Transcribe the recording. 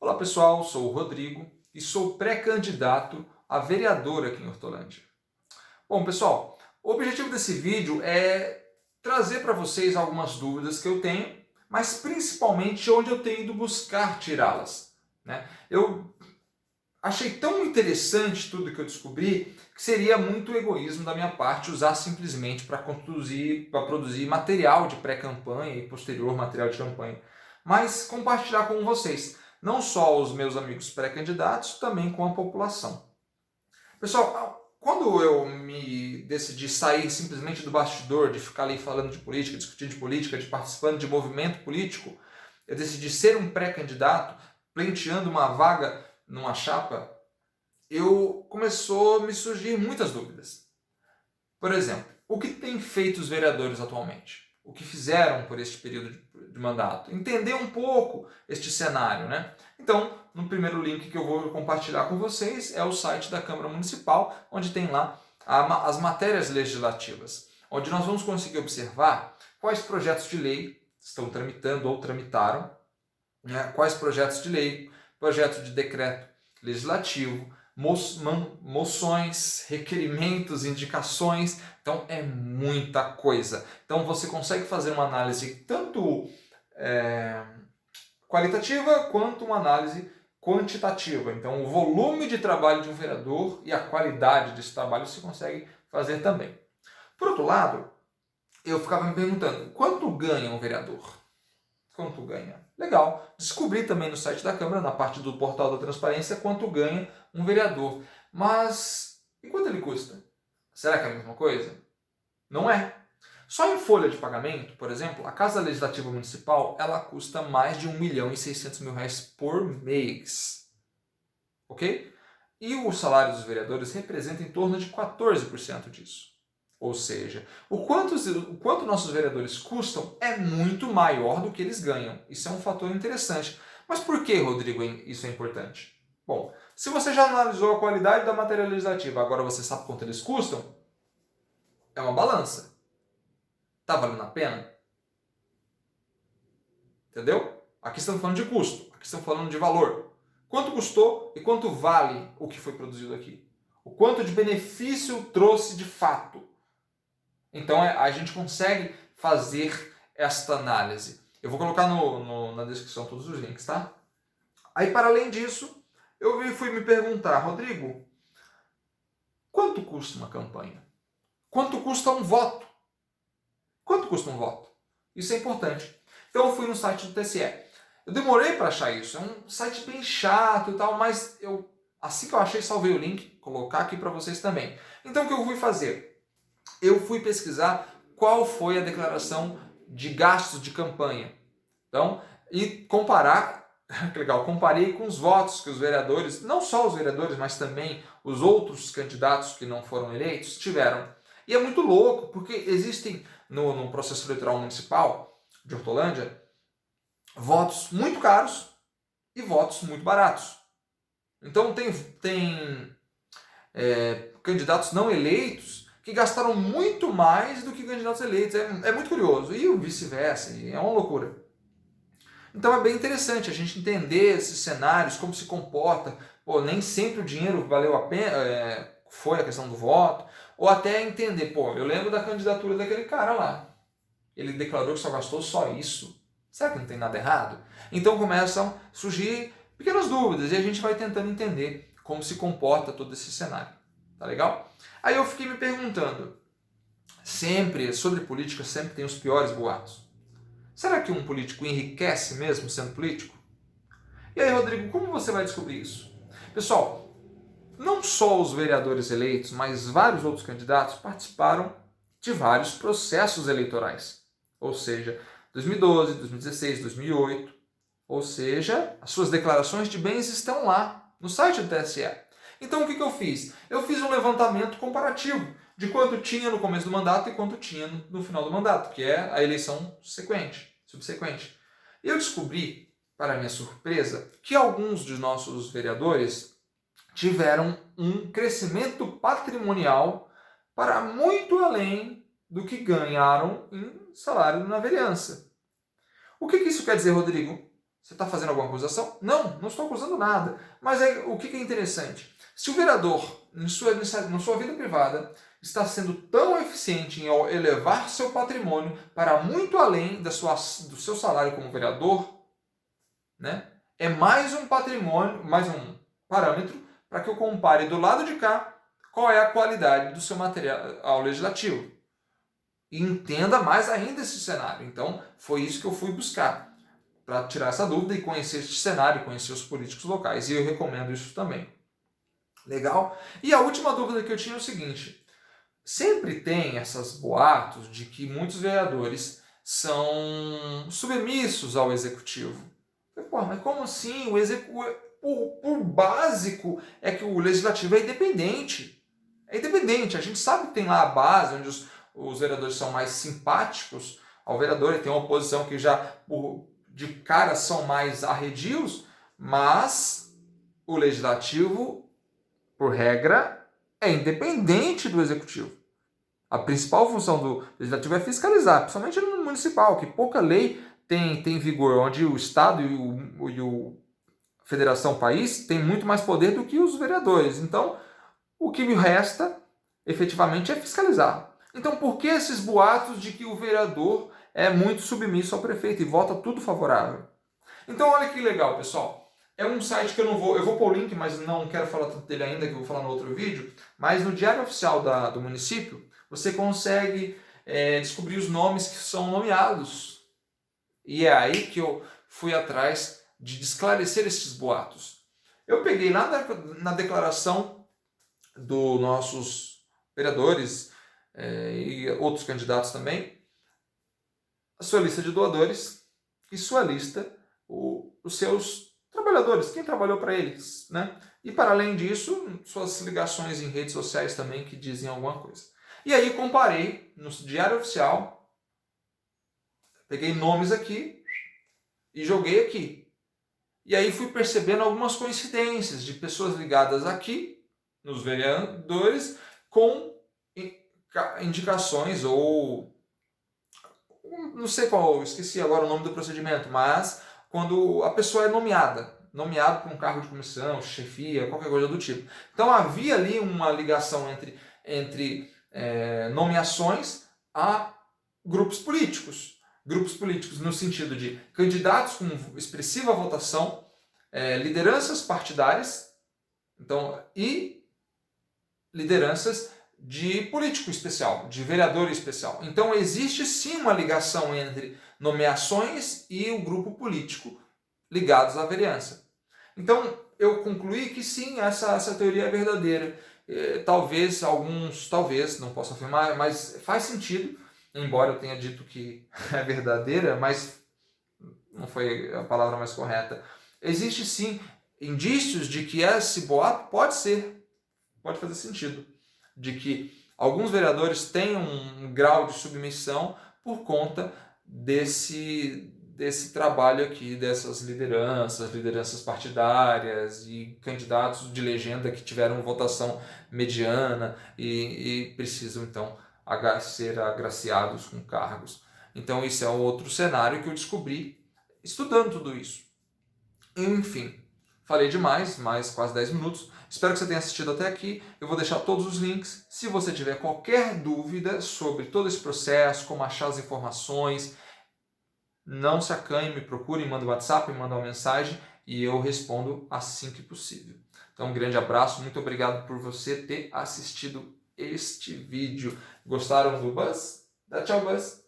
Olá pessoal, sou o Rodrigo e sou pré-candidato a vereador aqui em Hortolândia. Bom pessoal, o objetivo desse vídeo é trazer para vocês algumas dúvidas que eu tenho, mas principalmente onde eu tenho ido buscar tirá-las, né? Eu achei tão interessante tudo que eu descobri que seria muito egoísmo da minha parte usar simplesmente para produzir material de pré-campanha e posterior material de campanha, mas compartilhar com vocês, não só os meus amigos pré-candidatos, também com a população. Pessoal, quando eu me decidi sair simplesmente do bastidor, de ficar ali falando de política, discutindo de política, de participando de movimento político, eu decidi ser um pré-candidato, pleiteando uma vaga numa chapa, começou a me surgir muitas dúvidas. Por exemplo, o que têm feito os vereadores atualmente? O que fizeram por este período de mandato? Entender um pouco este cenário, né? Então, no primeiro link que eu vou compartilhar com vocês é o site da Câmara Municipal, onde tem lá as matérias legislativas, onde nós vamos conseguir observar quais projetos de lei estão tramitando ou tramitaram, né? Quais projetos de lei, projeto de decreto legislativo, moções, requerimentos, indicações. Então é muita coisa. Então você consegue fazer uma análise tanto qualitativa quanto uma análise quantitativa. Então o volume de trabalho de um vereador e a qualidade desse trabalho se consegue fazer também. Por outro lado, eu ficava me perguntando, quanto ganha um vereador? Quanto ganha? Legal. Descobri também no site da Câmara, na parte do portal da transparência, quanto ganha um vereador. Mas e quanto ele custa? Será que é a mesma coisa? Não é. Só em folha de pagamento, por exemplo, a Casa Legislativa Municipal ela custa mais de R$ 1.600.000 por mês. Ok? E o salário dos vereadores representa em torno de 14% disso. Ou seja, o quanto nossos vereadores custam é muito maior do que eles ganham. Isso é um fator interessante. Mas por que, Rodrigo, isso é importante? Bom, se você já analisou a qualidade da matéria legislativa, agora você sabe quanto eles custam, é uma balança. Está valendo a pena? Entendeu? Aqui estamos falando de custo, aqui estamos falando de valor. Quanto custou e quanto vale o que foi produzido aqui? O quanto de benefício trouxe de fato? Então a gente consegue fazer esta análise. Eu vou colocar na descrição todos os links, tá? Aí, para além disso, eu fui me perguntar, Rodrigo, quanto custa uma campanha? Quanto custa um voto? Quanto custa um voto? Isso é importante. Então eu fui no site do TSE. Eu demorei para achar isso. É um site bem chato e tal, mas assim que eu achei, salvei o link, colocar aqui para vocês também. Então o que eu fui fazer? Eu fui pesquisar qual foi a declaração de gastos de campanha. Então, e comparar, que legal, comparei com os votos que os vereadores, não só os vereadores, mas também os outros candidatos que não foram eleitos, tiveram. E é muito louco, porque existem no processo eleitoral municipal de Hortolândia votos muito caros e votos muito baratos. Então tem candidatos não eleitos que gastaram muito mais do que candidatos eleitos. É muito curioso. E o vice-versa. É uma loucura. Então é bem interessante a gente entender esses cenários, como se comporta. Pô, nem sempre o dinheiro valeu a pena, foi a questão do voto. Ou até entender, pô, eu lembro da candidatura daquele cara lá. Ele declarou que só gastou só isso. Será que não tem nada errado? Então começam a surgir pequenas dúvidas e a gente vai tentando entender como se comporta todo esse cenário. Tá legal? Aí eu fiquei me perguntando, sobre política sempre tem os piores boatos. Será que um político enriquece mesmo sendo político? E aí, Rodrigo, como você vai descobrir isso? Pessoal, não só os vereadores eleitos, mas vários outros candidatos participaram de vários processos eleitorais. Ou seja, 2012, 2016, 2008. Ou seja, as suas declarações de bens estão lá, no site do TSE. Então o que eu fiz? Eu fiz um levantamento comparativo de quanto tinha no começo do mandato e quanto tinha no final do mandato, que é a eleição subsequente. E eu descobri, para minha surpresa, que alguns de nossos vereadores tiveram um crescimento patrimonial para muito além do que ganharam em salário na vereança. O que isso quer dizer, Rodrigo? Você está fazendo alguma acusação? Não, não estou acusando nada. Mas o que é interessante? Se o vereador, na sua vida privada, está sendo tão eficiente em elevar seu patrimônio para muito além do seu salário como vereador, né? É mais um patrimônio, mais um parâmetro para que eu compare do lado de cá qual é a qualidade do seu material legislativo. E entenda mais ainda esse cenário. Então, foi isso que eu fui buscar, para tirar essa dúvida e conhecer este cenário, conhecer os políticos locais. E eu recomendo isso também. Legal? E a última dúvida que eu tinha é o seguinte: sempre tem essas boatos de que muitos vereadores são submissos ao executivo. Pô, mas como assim? Por básico é que o legislativo é independente. É independente. A gente sabe que tem lá a base, onde os vereadores são mais simpáticos ao vereador, e tem uma oposição que já de cara são mais arredios, mas o legislativo, por regra, é independente do executivo. A principal função do legislativo é fiscalizar, principalmente no municipal, que pouca lei tem vigor, onde o Estado e o Federação País tem muito mais poder do que os vereadores. Então, o que me resta, efetivamente, é fiscalizar. Então, por que esses boatos de que o vereador é muito submisso ao prefeito e vota tudo favorável? Então, olha que legal, pessoal. É um site que eu vou pôr o link, mas não quero falar tanto dele ainda, que eu vou falar no outro vídeo, mas no Diário Oficial do município, você consegue descobrir os nomes que são nomeados. E é aí que eu fui atrás de esclarecer esses boatos. Eu peguei lá na declaração dos nossos vereadores e outros candidatos também, a sua lista de doadores e sua lista, os seus trabalhadores, quem trabalhou para eles, né? E para além disso, suas ligações em redes sociais também que dizem alguma coisa. E aí comparei no Diário Oficial, peguei nomes aqui e joguei aqui. E aí fui percebendo algumas coincidências de pessoas ligadas aqui, nos vereadores, com indicações ou... não sei qual, esqueci agora o nome do procedimento, mas quando a pessoa é nomeado para um cargo de comissão, chefia, qualquer coisa do tipo. Então havia ali uma ligação entre nomeações a grupos políticos. Grupos políticos no sentido de candidatos com expressiva votação, lideranças partidárias, então, e lideranças de político especial, de vereador especial. Então existe sim uma ligação entre nomeações e o grupo político ligados à vereança. Então eu concluí que sim, essa teoria é verdadeira. Talvez, não posso afirmar, mas faz sentido, embora eu tenha dito que é verdadeira, mas não foi a palavra mais correta. Existe sim indícios de que esse boato pode fazer sentido, de que alguns vereadores têm um grau de submissão por conta desse trabalho aqui, dessas lideranças partidárias e candidatos de legenda que tiveram votação mediana e precisam então ser agraciados com cargos. Então isso é um outro cenário que eu descobri estudando tudo isso. Enfim, falei demais, mais quase 10 minutos. Espero que você tenha assistido até aqui. Eu vou deixar todos os links. Se você tiver qualquer dúvida sobre todo esse processo, como achar as informações, não se acanhe, me procure, manda um WhatsApp, me manda uma mensagem e eu respondo assim que possível. Então um grande abraço, muito obrigado por você ter assistido este vídeo. Gostaram do Buzz? Dá tchau, Buzz!